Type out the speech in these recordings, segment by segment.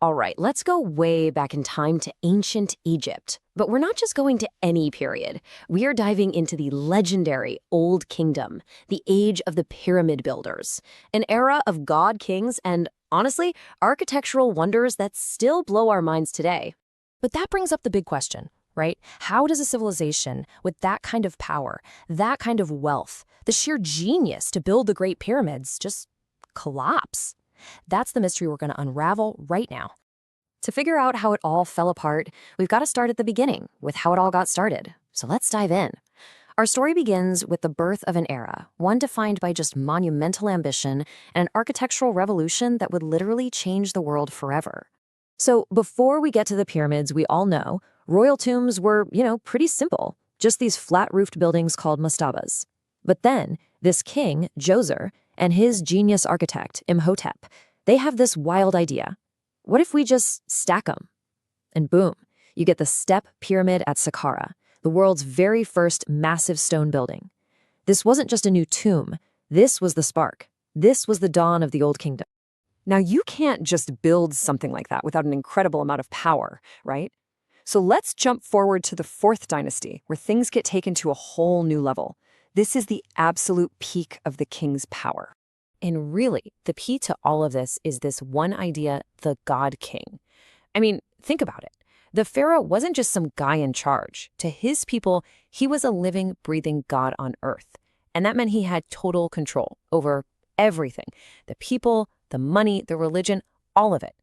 All right, let's go way back in time to ancient Egypt. But we're not just going to any period. We are diving into the legendary Old Kingdom, the age of the pyramid builders, an era of god kings and, honestly, architectural wonders that still blow our minds today. But that brings up the big question, right? How does a civilization with that kind of power, that kind of wealth, the sheer genius to build the Great Pyramids just collapse? That's the mystery we're going to unravel right now. To figure out how it all fell apart, we've got to start at the beginning with how it all got started. So let's dive in. Our story begins with the birth of an era, one defined by just monumental ambition and an architectural revolution that would literally change the world forever. So before we get to the pyramids we all know, royal tombs were, pretty simple, just these flat-roofed buildings called mastabas. But then, this king, Djoser, and his genius architect, Imhotep, they have this wild idea. What if we just stack them? And boom, you get the Step Pyramid at Saqqara, the world's very first massive stone building. This wasn't just a new tomb. This was the spark. This was the dawn of the Old Kingdom. Now, you can't just build something like that without an incredible amount of power, right? So let's jump forward to the 4th dynasty, where things get taken to a whole new level. This is the absolute peak of the king's power. And really, the key to all of this is this one idea, the God King. I mean, think about it. The pharaoh wasn't just some guy in charge. To his people, he was a living, breathing God on earth. And that meant he had total control over everything. The people, the money, the religion, all of it.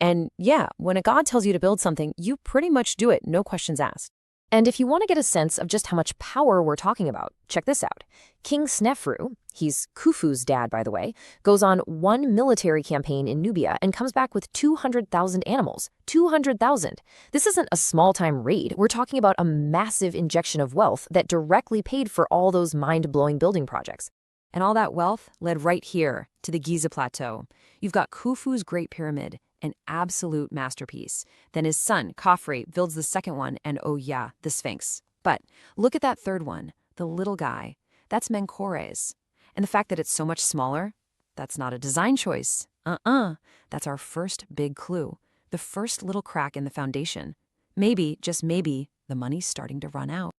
And yeah, when a god tells you to build something, you pretty much do it, no questions asked. And if you want to get a sense of just how much power we're talking about, check this out. King Snefru, he's Khufu's dad, by the way, goes on one military campaign in Nubia and comes back with 200,000 animals. 200,000. This isn't a small-time raid. We're talking about a massive injection of wealth that directly paid for all those mind-blowing building projects. And all that wealth led right here to the Giza Plateau. You've got Khufu's Great Pyramid, an absolute masterpiece. Then his son, Khafre, builds the second one, and oh yeah, the Sphinx. But look at that third one, the little guy. That's Menkores. And the fact that it's so much smaller, that's not a design choice. That's our first big clue. The first little crack in the foundation. Maybe, just maybe, the money's starting to run out.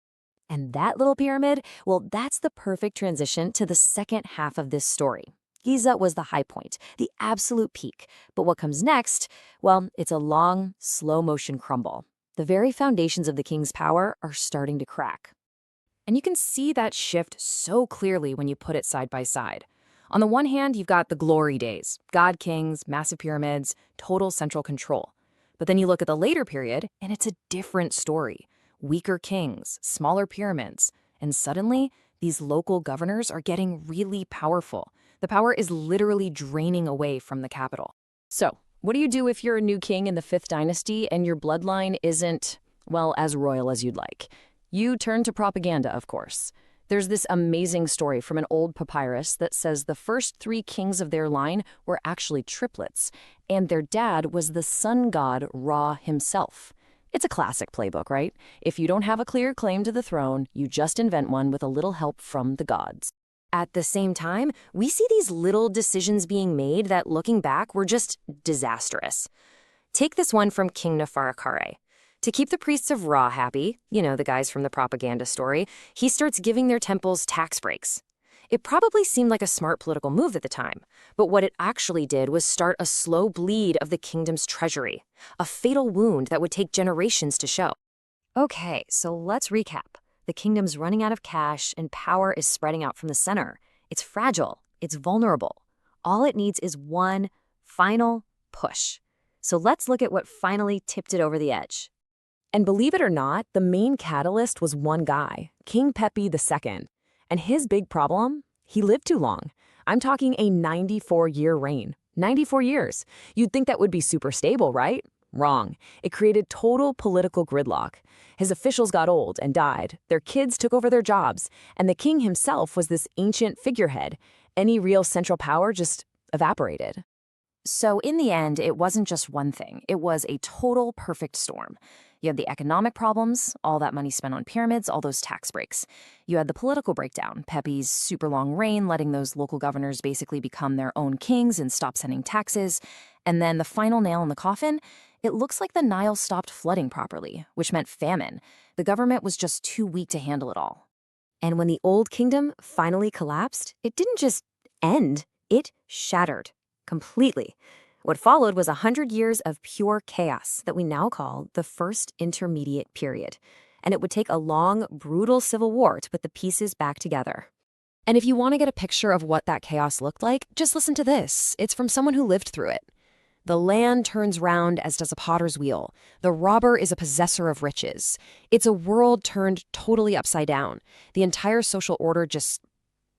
And that little pyramid, well, that's the perfect transition to the second half of this story. Giza was the high point, the absolute peak. But what comes next, well, it's a long, slow-motion crumble. The very foundations of the king's power are starting to crack. And you can see that shift so clearly when you put it side by side. On the one hand, you've got the glory days, god kings, massive pyramids, total central control. But then you look at the later period, and it's a different story. Weaker kings, smaller pyramids, and suddenly, these local governors are getting really powerful. The power is literally draining away from the capital. So, what do you do if you're a new king in the 5th dynasty and your bloodline isn't, well, as royal as you'd like? You turn to propaganda, of course. There's this amazing story from an old papyrus that says the first 3 kings of their line were actually triplets, and their dad was the sun god Ra himself. It's a classic playbook, right? If you don't have a clear claim to the throne, you just invent one with a little help from the gods. At the same time, we see these little decisions being made that, looking back, were just disastrous. Take this one from King Neferkare. To keep the priests of Ra happy, the guys from the propaganda story, he starts giving their temples tax breaks. It probably seemed like a smart political move at the time, but what it actually did was start a slow bleed of the kingdom's treasury, a fatal wound that would take generations to show. Okay, so let's recap. The kingdom's running out of cash and power is spreading out from the center. It's fragile. It's vulnerable. All it needs is one final push. So let's look at what finally tipped it over the edge. And believe it or not, the main catalyst was one guy, King Pepi II. And his big problem? He lived too long. I'm talking a 94-year reign. 94 years. You'd think that would be super stable, right? Wrong. It created total political gridlock. His officials got old and died. Their kids took over their jobs. And the king himself was this ancient figurehead. Any real central power just evaporated. So in the end, it wasn't just one thing. It was a total perfect storm. You had the economic problems, all that money spent on pyramids, all those tax breaks. You had the political breakdown, Pepi's super long reign, letting those local governors basically become their own kings and stop sending taxes. And then the final nail in the coffin, it looks like the Nile stopped flooding properly, which meant famine. The government was just too weak to handle it all. And when the Old Kingdom finally collapsed, it didn't just end, it shattered completely. What followed was 100 years of pure chaos that we now call the First Intermediate Period. And it would take a long, brutal civil war to put the pieces back together. And if you want to get a picture of what that chaos looked like, just listen to this. It's from someone who lived through it. The land turns round as does a potter's wheel. The robber is a possessor of riches. It's a world turned totally upside down. The entire social order just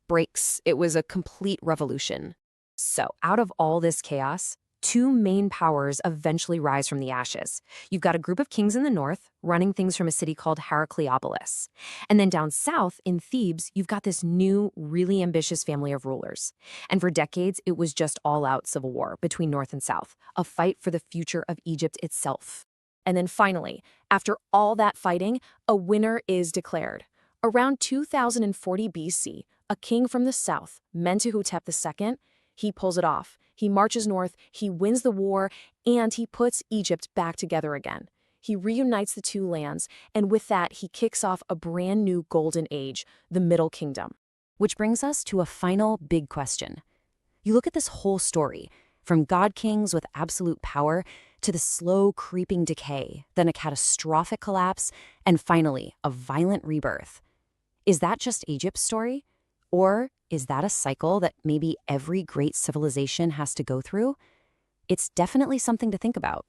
breaks. It was a complete revolution. So, out of all this chaos, two main powers eventually rise from the ashes. You've got a group of kings in the north running things from a city called Heracleopolis. And then down south in Thebes, you've got this new, really ambitious family of rulers. And for decades, it was just all-out civil war between north and south, a fight for the future of Egypt itself. And then finally, after all that fighting, a winner is declared. Around 2040 BC, a king from the south, Mentuhotep II, he pulls it off. He marches north, he wins the war, and he puts Egypt back together again. He reunites the two lands, and with that, he kicks off a brand new golden age, the Middle Kingdom. Which brings us to a final big question. You look at this whole story, from god kings with absolute power to the slow creeping decay, then a catastrophic collapse, and finally, a violent rebirth. Is that just Egypt's story? Or is that a cycle that maybe every great civilization has to go through? It's definitely something to think about.